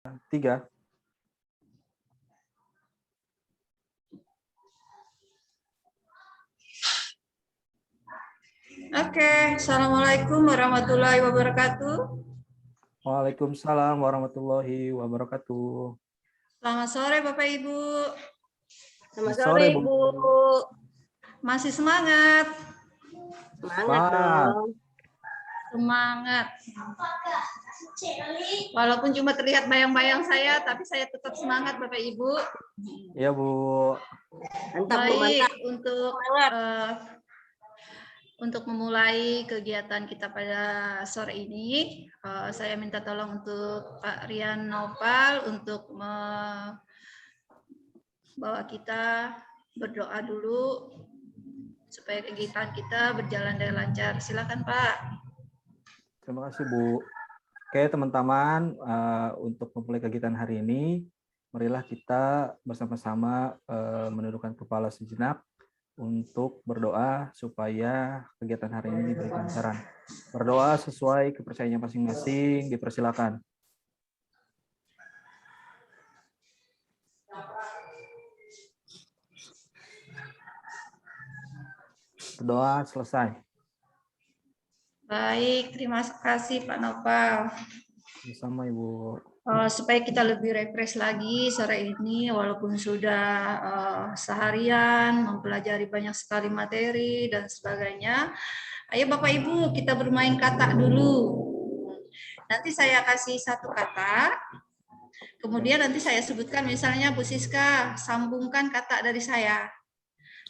3. Oke, Assalamualaikum warahmatullahi wabarakatuh. Waalaikumsalam warahmatullahi wabarakatuh. Selamat sore Bapak Ibu. Selamat Sore, sore, Bu. Bu. Masih semangat? Semangat Semangat. dong. Semangat. Walaupun cuma terlihat bayang-bayang saya, tapi saya tetap semangat Bapak Ibu. Ya, Bu. Mantap, Bu. Baik, Mantap. untuk memulai kegiatan kita pada sore ini, saya minta tolong untuk Pak Rian Nopal untuk membawa kita berdoa dulu supaya kegiatan kita berjalan dengan lancar. Silakan Pak. Terima kasih, Bu. Oke, teman-teman, untuk memulai kegiatan hari ini, marilah kita bersama-sama menundukkan kepala sejenak untuk berdoa supaya kegiatan hari ini diberi kelancaran. Berdoa sesuai kepercayaannya masing-masing, dipersilakan. Berdoa selesai. Baik, terima kasih Pak Nopal. Bersama Ibu. Supaya kita lebih refresh lagi sore ini, walaupun sudah seharian mempelajari banyak sekali materi dan sebagainya. Ayo Bapak Ibu, kita bermain kata dulu. Nanti saya kasih satu kata, kemudian nanti saya sebutkan misalnya Bu Siska, sambungkan kata dari saya.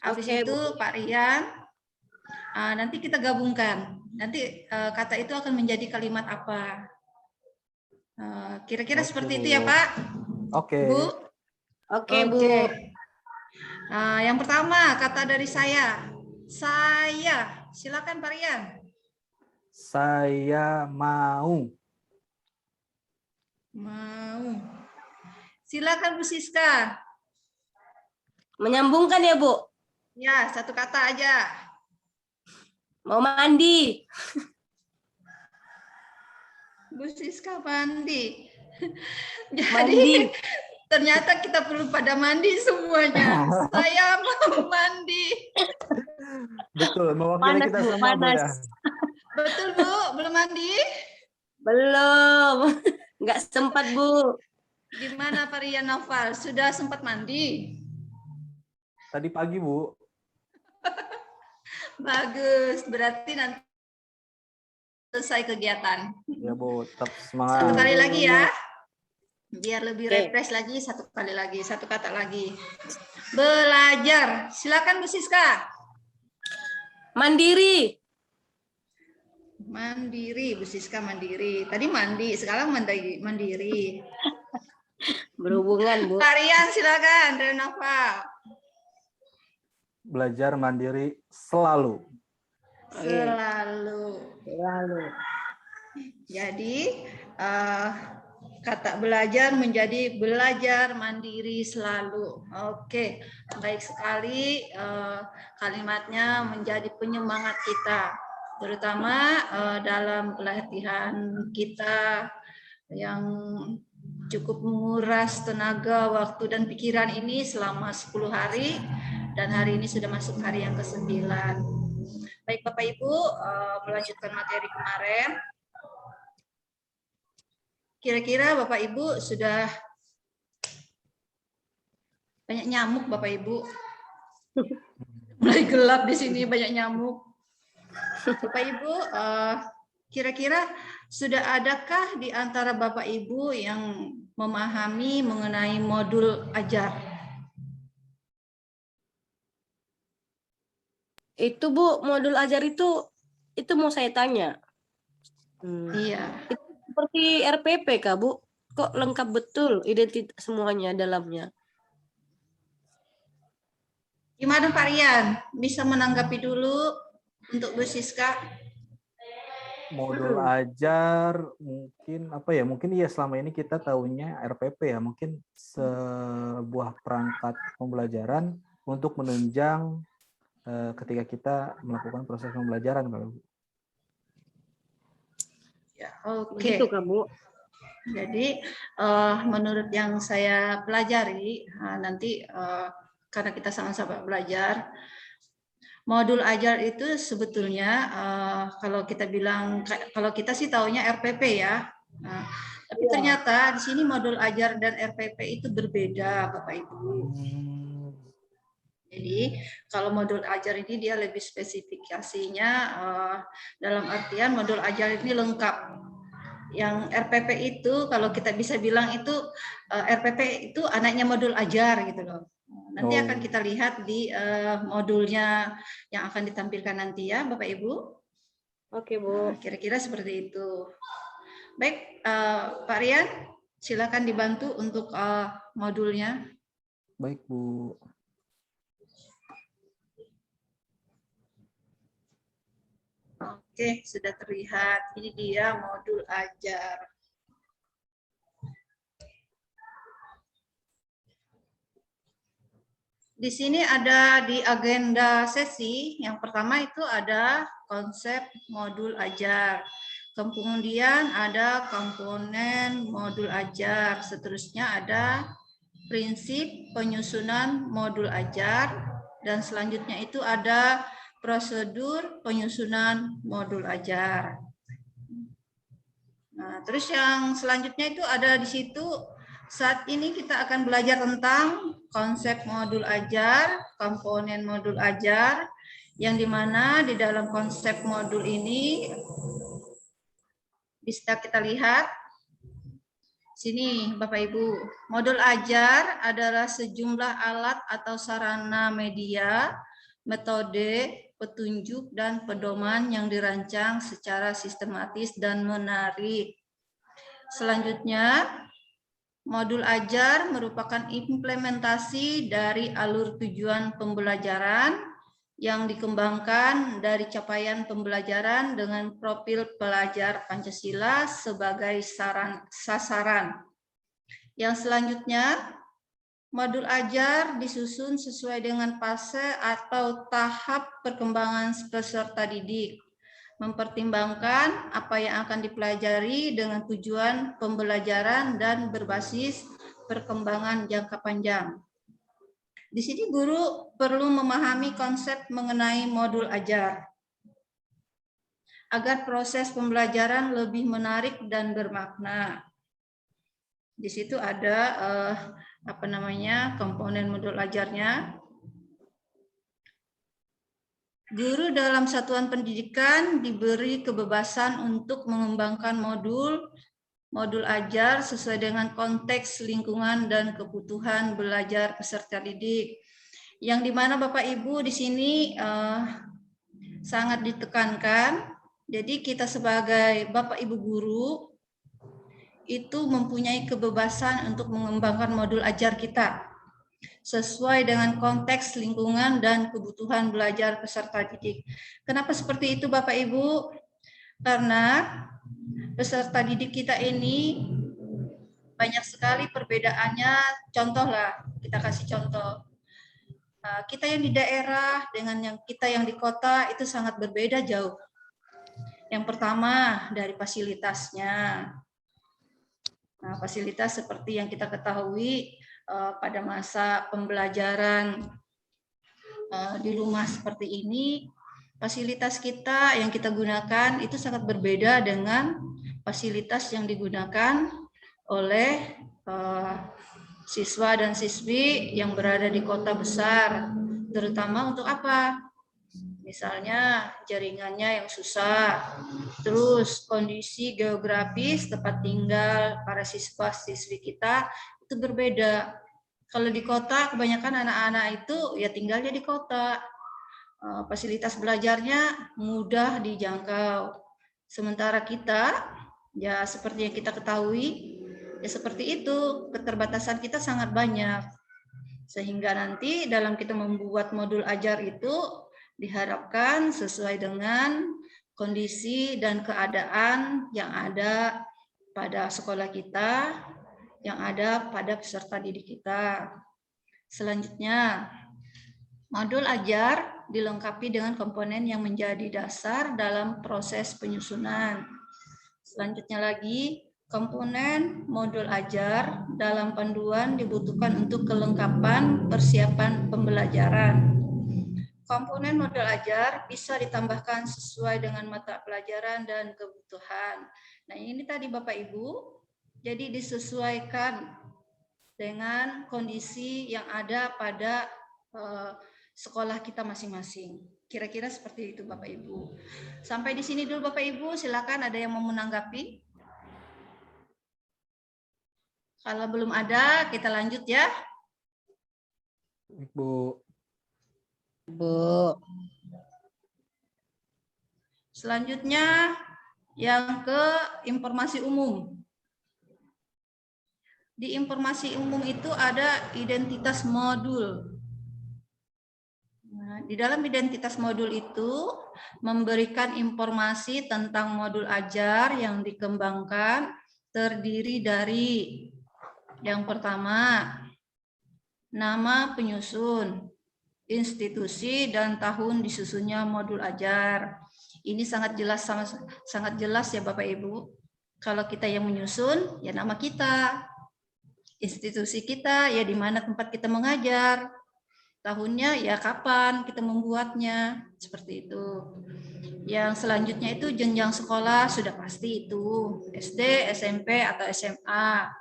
Habis Oke, itu Bu. Pak Rian, nanti kita gabungkan. Nanti kata itu akan menjadi kalimat apa? Kira-kira seperti itu ya Pak? Oke. Bu? Oke, Bu. Yang pertama kata dari saya. Saya. Silakan Pak Rian. Saya mau. Mau. Silakan Bu Siska. Menyambungkan ya, Bu? Ya, satu kata aja. Mau mandi. Bu Siska mandi. Jadi Mandi. ternyata kita perlu pada mandi semuanya. Saya mau mandi. Betul, mewakili Panas, kita Bu, semua, Bu, ya. panas. Betul Bu, belum mandi? Belum. Nggak sempat, Bu. Gimana Pak Rian Noval? Sudah sempat mandi? Tadi pagi, Bu. Bagus, berarti nanti selesai kegiatan. Ya, Bu, tetap semangat. Satu kali lagi ya. Biar lebih Oke. refresh lagi, satu kali lagi, satu kata lagi. Belajar. Silakan Bu Siska. Mandiri. Mandiri, Bu Siska mandiri. Tadi mandi, sekarang mandiri. Berhubungan, Bu. Pak Rian silakan, Renova. Belajar mandiri selalu. Selalu. Selalu. Jadi kata belajar menjadi belajar mandiri selalu. Oke, baik sekali. Kalimatnya menjadi penyemangat kita, terutama dalam pelatihan kita yang cukup menguras tenaga, waktu, dan pikiran ini selama 10 hari, dan hari ini sudah masuk hari yang ke-9. Baik Bapak Ibu, melanjutkan materi kemarin. Kira-kira Bapak Ibu sudah banyak nyamuk Bapak Ibu. Mulai gelap di sini, banyak nyamuk. Bapak Ibu, kira-kira sudah adakah di antara Bapak Ibu yang memahami mengenai modul ajar? Itu, Bu, modul ajar itu mau saya tanya. Iya. Itu seperti RPP, Kak, Bu? Kok lengkap betul identitas semuanya dalamnya? Gimana Pak Rian? Bisa menanggapi dulu untuk Bu Siska? Modul ajar mungkin apa ya? Mungkin ya selama ini kita tahunya RPP ya, mungkin sebuah perangkat pembelajaran untuk menunjang ketika kita melakukan proses pembelajaran, kalau Ya, oke. Begitu, Kak, Bu? Jadi menurut yang saya pelajari nanti karena kita sama-sama belajar, modul ajar itu sebetulnya kalau kita bilang, kalau kita sih taunya RPP ya. Nah, tapi ternyata di sini modul ajar dan RPP itu berbeda, Bapak Ibu. Jadi kalau modul ajar ini dia lebih spesifikasinya dalam artian modul ajar ini lengkap. Yang RPP itu kalau kita bisa bilang itu RPP itu anaknya modul ajar gitu loh. Nanti akan kita lihat di modulnya yang akan ditampilkan nanti ya Bapak Ibu. Oke, Bu. Kira-kira seperti itu. Baik, Pak Rian, silakan dibantu untuk modulnya. Baik, Bu. Oke, sudah terlihat. Ini dia modul ajar. Di sini ada di agenda sesi, yang pertama itu ada konsep modul ajar. Kemudian ada komponen modul ajar. Seterusnya ada prinsip penyusunan modul ajar. Dan selanjutnya itu ada prosedur penyusunan modul ajar. Nah, terus yang selanjutnya itu ada di situ, saat ini kita akan belajar tentang konsep modul ajar, komponen modul ajar, yang dimana di dalam konsep modul ini bisa kita lihat sini Bapak Ibu, modul ajar adalah sejumlah alat atau sarana media, metode, petunjuk, dan pedoman yang dirancang secara sistematis dan menarik. Selanjutnya, modul ajar merupakan implementasi dari alur tujuan pembelajaran yang dikembangkan dari capaian pembelajaran dengan profil pelajar Pancasila sebagai sasaran. Yang selanjutnya, modul ajar disusun sesuai dengan fase atau tahap perkembangan peserta didik, mempertimbangkan apa yang akan dipelajari dengan tujuan pembelajaran dan berbasis perkembangan jangka panjang. Di sini guru perlu memahami konsep mengenai modul ajar agar proses pembelajaran lebih menarik dan bermakna. Di situ ada komponen modul ajarnya. Guru dalam satuan pendidikan diberi kebebasan untuk mengembangkan modul ajar sesuai dengan konteks lingkungan dan kebutuhan belajar peserta didik. Yang dimana Bapak Ibu di sini sangat ditekankan. Jadi kita sebagai Bapak Ibu guru itu mempunyai kebebasan untuk mengembangkan modul ajar kita sesuai dengan konteks lingkungan dan kebutuhan belajar peserta didik. Kenapa seperti itu Bapak Ibu? Karena peserta didik kita ini banyak sekali perbedaannya. Contohlah, kita kasih contoh. Kita yang di daerah dengan kita yang di kota itu sangat berbeda jauh. Yang pertama dari fasilitasnya. Nah, fasilitas seperti yang kita ketahui pada masa pembelajaran di rumah seperti ini, fasilitas kita yang kita gunakan itu sangat berbeda dengan fasilitas yang digunakan oleh siswa dan siswi yang berada di kota besar, terutama untuk apa? Misalnya jaringannya yang susah, terus kondisi geografis tempat tinggal para siswa-siswi kita itu berbeda. Kalau di kota kebanyakan anak-anak itu ya tinggalnya di kota, fasilitas belajarnya mudah dijangkau. Sementara kita ya seperti yang kita ketahui ya seperti itu, keterbatasan kita sangat banyak. Sehingga nanti dalam kita membuat modul ajar itu diharapkan sesuai dengan kondisi dan keadaan yang ada pada sekolah kita, yang ada pada peserta didik kita. Selanjutnya, modul ajar dilengkapi dengan komponen yang menjadi dasar dalam proses penyusunan. Selanjutnya lagi, Komponen modul ajar dalam panduan dibutuhkan untuk kelengkapan persiapan pembelajaran. Komponen modul ajar bisa ditambahkan sesuai dengan mata pelajaran dan kebutuhan. Nah, ini tadi Bapak Ibu, jadi disesuaikan dengan kondisi yang ada pada sekolah kita masing-masing. Kira-kira seperti itu Bapak Ibu. Sampai di sini dulu Bapak Ibu, silakan ada yang mau menanggapi. Kalau belum ada, kita lanjut ya. Bu. Bu. Selanjutnya yang ke informasi umum. Di informasi umum itu ada identitas modul. Nah, di dalam identitas modul itu memberikan informasi tentang modul ajar yang dikembangkan terdiri dari yang pertama, nama penyusun, institusi dan tahun disusunnya modul ajar. Ini sangat jelas ya Bapak Ibu. Kalau kita yang menyusun, ya nama kita. Institusi kita, ya di mana tempat kita mengajar. Tahunnya, ya kapan kita membuatnya. Seperti itu. Yang selanjutnya itu jenjang sekolah, sudah pasti itu. SD, SMP, atau SMA.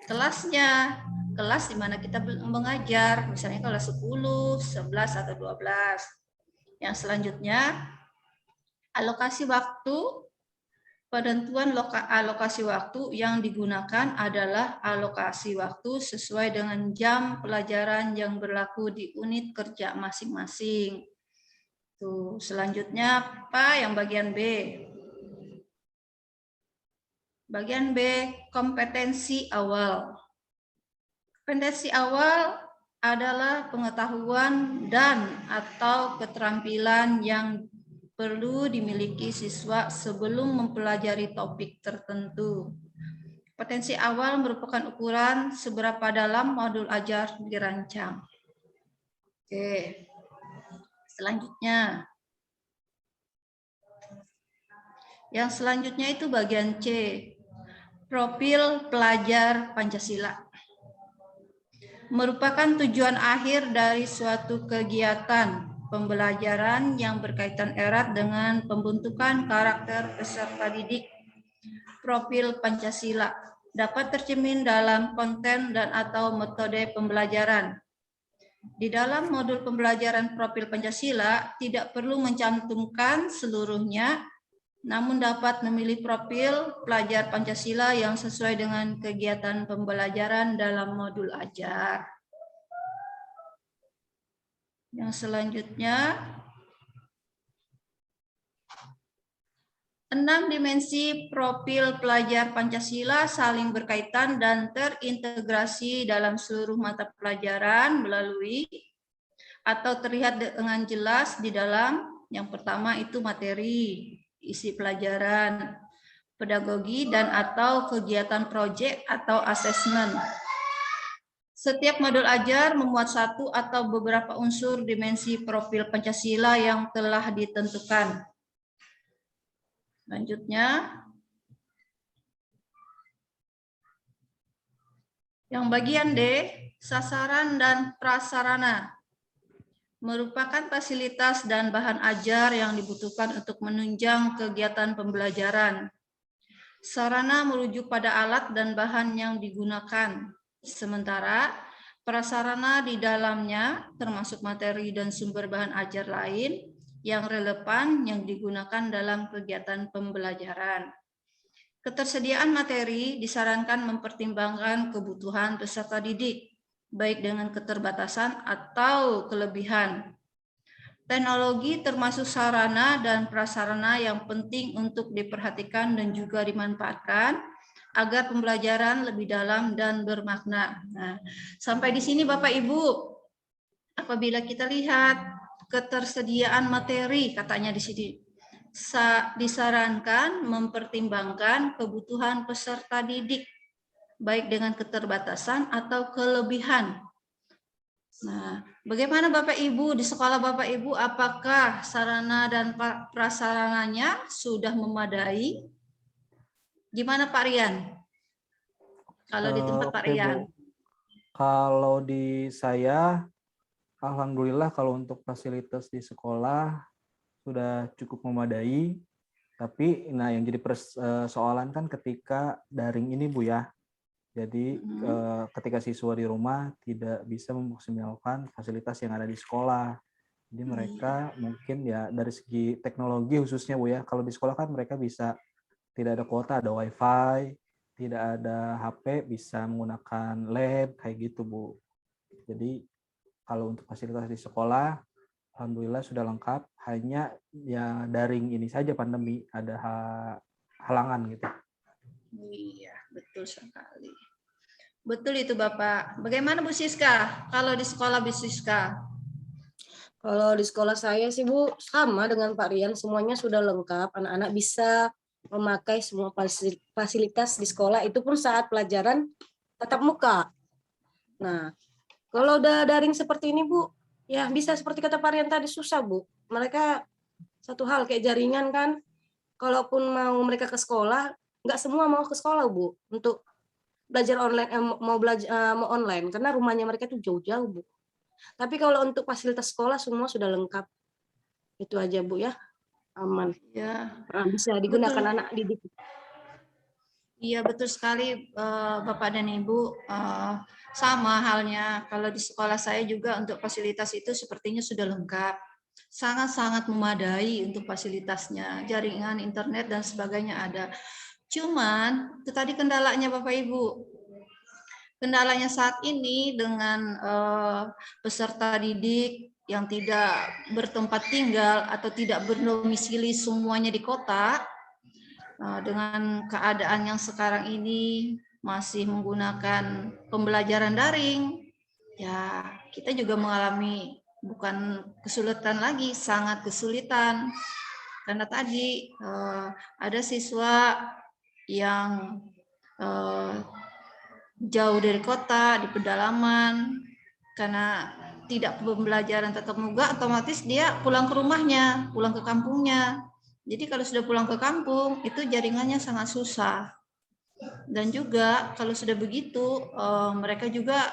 Kelasnya, kelas di mana kita mengajar, misalnya kelas 10, 11, atau 12. Yang selanjutnya, alokasi waktu. Penentuan alokasi waktu yang digunakan adalah alokasi waktu sesuai dengan jam pelajaran yang berlaku di unit kerja masing-masing. Tuh, selanjutnya apa yang bagian B? Bagian B, kompetensi awal. Kompetensi awal adalah pengetahuan dan atau keterampilan yang perlu dimiliki siswa sebelum mempelajari topik tertentu. Potensi awal merupakan ukuran seberapa dalam modul ajar dirancang. Oke. Selanjutnya. Yang selanjutnya itu bagian C. Profil pelajar Pancasila. Merupakan tujuan akhir dari suatu kegiatan pembelajaran yang berkaitan erat dengan pembentukan karakter peserta didik. Profil Pancasila dapat tercermin dalam konten dan atau metode pembelajaran. Di dalam modul pembelajaran profil Pancasila tidak perlu mencantumkan seluruhnya, namun dapat memilih profil pelajar Pancasila yang sesuai dengan kegiatan pembelajaran dalam modul ajar. Yang selanjutnya, 6 dimensi profil pelajar Pancasila saling berkaitan dan terintegrasi dalam seluruh mata pelajaran melalui atau terlihat dengan jelas di dalam yang pertama itu materi, isi pelajaran, pedagogi dan atau kegiatan proyek atau asesmen. Setiap modul ajar memuat satu atau beberapa unsur dimensi profil Pancasila yang telah ditentukan. Selanjutnya, yang bagian D, sasaran dan prasarana. Merupakan fasilitas dan bahan ajar yang dibutuhkan untuk menunjang kegiatan pembelajaran. Sarana merujuk pada alat dan bahan yang digunakan. Sementara prasarana di dalamnya termasuk materi dan sumber bahan ajar lain yang relevan yang digunakan dalam kegiatan pembelajaran. Ketersediaan materi disarankan mempertimbangkan kebutuhan peserta didik, baik dengan keterbatasan atau kelebihan. Teknologi termasuk sarana dan prasarana yang penting untuk diperhatikan dan juga dimanfaatkan agar pembelajaran lebih dalam dan bermakna. Nah, sampai di sini Bapak Ibu, apabila kita lihat ketersediaan materi, katanya di sini, disarankan mempertimbangkan kebutuhan peserta didik, baik dengan keterbatasan atau kelebihan. Nah, bagaimana Bapak Ibu di sekolah Bapak Ibu, apakah sarana dan prasarananya sudah memadai? Gimana Pak Rian? kalau di tempat Pak Oke, Rian? Bu. Kalau di saya, alhamdulillah kalau untuk fasilitas di sekolah sudah cukup memadai. Tapi, nah yang jadi persoalan kan ketika daring ini, Bu ya. Jadi ketika siswa di rumah tidak bisa memaksimalkan fasilitas yang ada di sekolah. Jadi mereka mungkin ya dari segi teknologi khususnya, Bu ya. Kalau di sekolah kan mereka bisa tidak ada kuota, ada wifi, tidak ada HP, bisa menggunakan lab kayak gitu, Bu. Jadi kalau untuk fasilitas di sekolah, alhamdulillah sudah lengkap. Hanya ya daring ini saja pandemi ada halangan gitu. Iya, betul sekali. Betul itu Bapak. Bagaimana Bu Siska? Kalau di sekolah Bu Siska? Kalau di sekolah saya sih Bu, sama dengan Pak Rian, semuanya sudah lengkap. Anak-anak bisa memakai semua fasilitas di sekolah, itu pun saat pelajaran tatap muka. Nah, kalau udah daring seperti ini Bu, ya bisa seperti kata Pak Rian tadi, susah Bu. Mereka satu hal kayak jaringan kan, kalaupun mau mereka ke sekolah, nggak semua mau ke sekolah Bu, untuk belajar online, mau online, karena rumahnya mereka tuh jauh-jauh Bu. Tapi kalau untuk fasilitas sekolah semua sudah lengkap. Itu aja Bu ya, aman. Ya, Bisa digunakan betul. anak didik. Iya betul sekali Bapak dan Ibu. Sama halnya kalau di sekolah saya juga untuk fasilitas itu sepertinya sudah lengkap. Sangat-sangat memadai untuk fasilitasnya, jaringan, internet dan sebagainya ada. Cuman itu tadi kendalanya Bapak Ibu. Kendalanya saat ini dengan peserta didik yang tidak bertempat tinggal atau tidak berdomisili semuanya di kota, dengan keadaan yang sekarang ini masih menggunakan pembelajaran daring, ya kita juga mengalami bukan kesulitan lagi, sangat kesulitan. Karena tadi ada siswa yang jauh dari kota, di pedalaman, karena tidak pembelajaran tatap muka, otomatis dia pulang ke rumahnya, pulang ke kampungnya. Jadi kalau sudah pulang ke kampung, itu jaringannya sangat susah. Dan juga kalau sudah begitu, mereka juga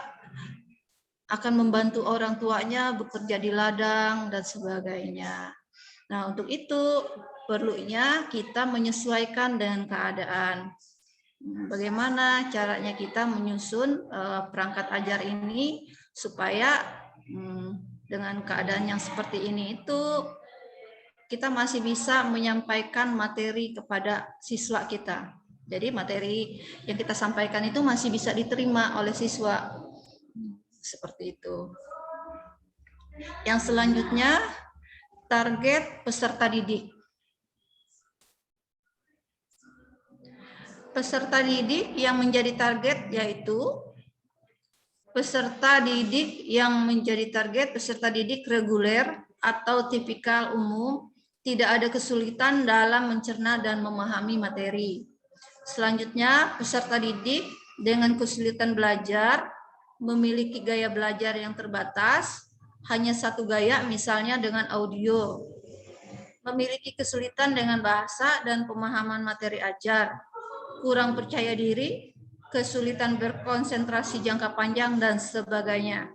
akan membantu orang tuanya bekerja di ladang dan sebagainya. Nah, untuk itu perlunya kita menyesuaikan dengan keadaan. Bagaimana caranya kita menyusun perangkat ajar ini supaya dengan keadaan yang seperti ini itu kita masih bisa menyampaikan materi kepada siswa kita. Jadi materi yang kita sampaikan itu masih bisa diterima oleh siswa. Seperti itu. Yang selanjutnya, target peserta didik. Peserta didik yang menjadi target yaitu peserta didik yang menjadi target peserta didik reguler atau tipikal umum, tidak ada kesulitan dalam mencerna dan memahami materi. Selanjutnya, peserta didik dengan kesulitan belajar, memiliki gaya belajar yang terbatas, hanya satu gaya misalnya dengan audio, memiliki kesulitan dengan bahasa dan pemahaman materi ajar, kurang percaya diri, kesulitan berkonsentrasi jangka panjang, dan sebagainya.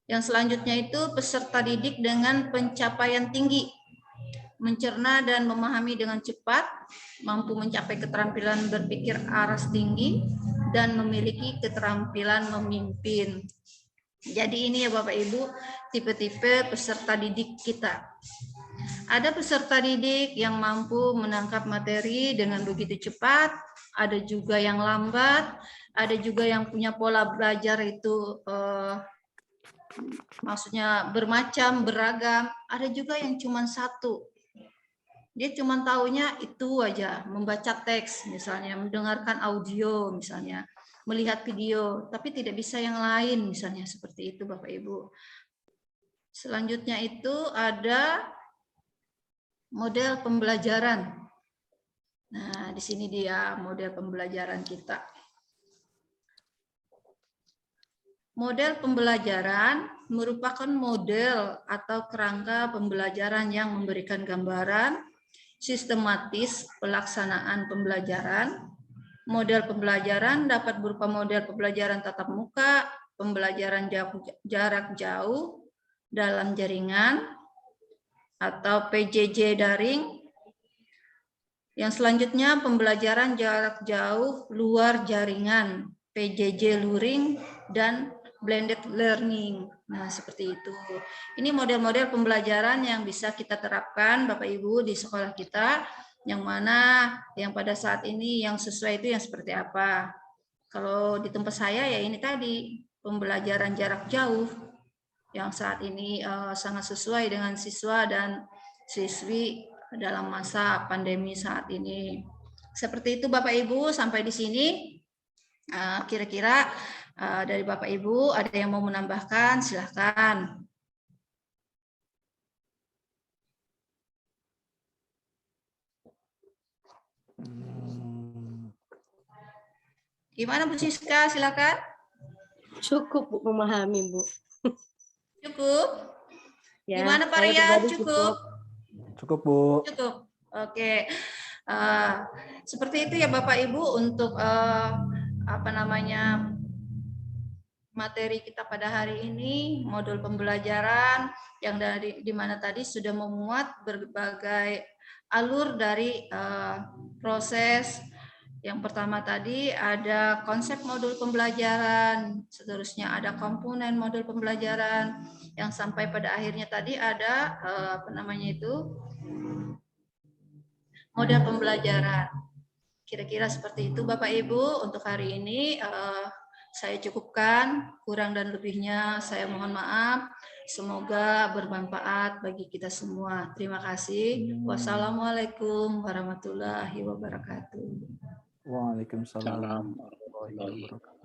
Yang selanjutnya itu peserta didik dengan pencapaian tinggi, mencerna dan memahami dengan cepat, mampu mencapai keterampilan berpikir aras tinggi, dan memiliki keterampilan memimpin. Jadi ini ya Bapak Ibu, tipe-tipe peserta didik kita. Ada peserta didik yang mampu menangkap materi dengan begitu cepat, ada juga yang lambat, ada juga yang punya pola belajar itu maksudnya bermacam, beragam, ada juga yang cuma satu. Dia cuma taunya itu aja, membaca teks misalnya, mendengarkan audio misalnya, melihat video, tapi tidak bisa yang lain misalnya, seperti itu Bapak Ibu. Selanjutnya itu ada model pembelajaran. Nah, di sini dia model pembelajaran kita. Model pembelajaran merupakan model atau kerangka pembelajaran yang memberikan gambaran sistematis pelaksanaan pembelajaran Model pembelajaran dapat berupa model pembelajaran tatap muka, pembelajaran jarak jauh dalam jaringan, atau PJJ daring. Yang selanjutnya pembelajaran jarak jauh luar jaringan, PJJ luring, dan blended learning. Nah, seperti itu. Ini model-model pembelajaran yang bisa kita terapkan Bapak Ibu di sekolah kita, yang mana yang pada saat ini yang sesuai itu yang seperti apa. Kalau di tempat saya ya ini tadi, pembelajaran jarak jauh yang saat ini sangat sesuai dengan siswa dan siswi dalam masa pandemi saat ini. Seperti itu Bapak Ibu, sampai di sini kira-kira dari Bapak Ibu ada yang mau menambahkan, silahkan. Gimana Bu Siska, silakan. Cukup Bu, memahami Bu. Cukup? Ya, Gimana Pak saya Rian? pribadi Cukup? Cukup, Bu. Cukup. Oke. Seperti itu ya Bapak Ibu untuk materi kita pada hari ini, modul pembelajaran yang di mana tadi sudah memuat berbagai alur dari proses. Yang pertama tadi ada konsep modul pembelajaran, seterusnya ada komponen modul pembelajaran, yang sampai pada akhirnya tadi ada model pembelajaran. Kira-kira seperti itu Bapak Ibu untuk hari ini. Saya cukupkan, kurang dan lebihnya saya mohon maaf. Semoga bermanfaat bagi kita semua. Terima kasih. Wassalamualaikum warahmatullahi wabarakatuh. Waalaikumsalam warahmatullahi wabarakatuh.